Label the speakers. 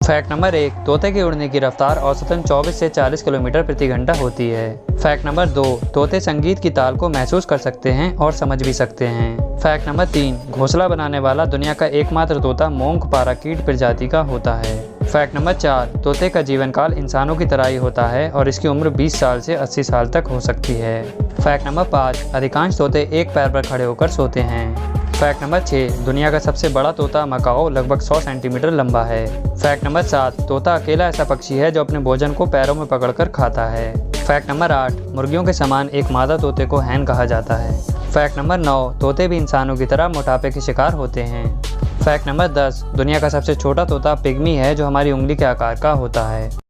Speaker 1: Fact number 1, तोते के उड़ने की रफ्तार औसतन 24 से 40 किलोमीटर प्रति घंटा होती है। फैक्ट नंबर 2, तोते संगीत की ताल को महसूस कर सकते हैं और समझ भी सकते हैं। फैक्ट नंबर 3, घोंसला बनाने वाला दुनिया का एकमात्र तोता मोंक पैराकीट प्रजाति का होता है। फैक्ट नंबर 4, तोते का जीवन काल इंसानों की तरह ही होता है और इसकी उम्र 20 साल से 80 साल तक हो सकती है। फैक्ट नंबर 5, अधिकांश तोते एक पैर पर खड़े होकर सोते हैं। फैक्ट नंबर 6, दुनिया का सबसे बड़ा तोता मकाओ लगभग 100 सेंटीमीटर लंबा है। फैक्ट नंबर 7, तोता अकेला ऐसा पक्षी है जो अपने भोजन को पैरों में पकड़कर खाता है। फैक्ट नंबर 8, मुर्गियों के समान एक मादा तोते को हैन कहा जाता है। फैक्ट नंबर 9, तोते भी इंसानों की तरह मोटापे के शिकार होते हैं। फैक्ट नंबर 10, दुनिया का सबसे छोटा तोता पिग्मी है जो हमारी उंगली के आकार का होता है।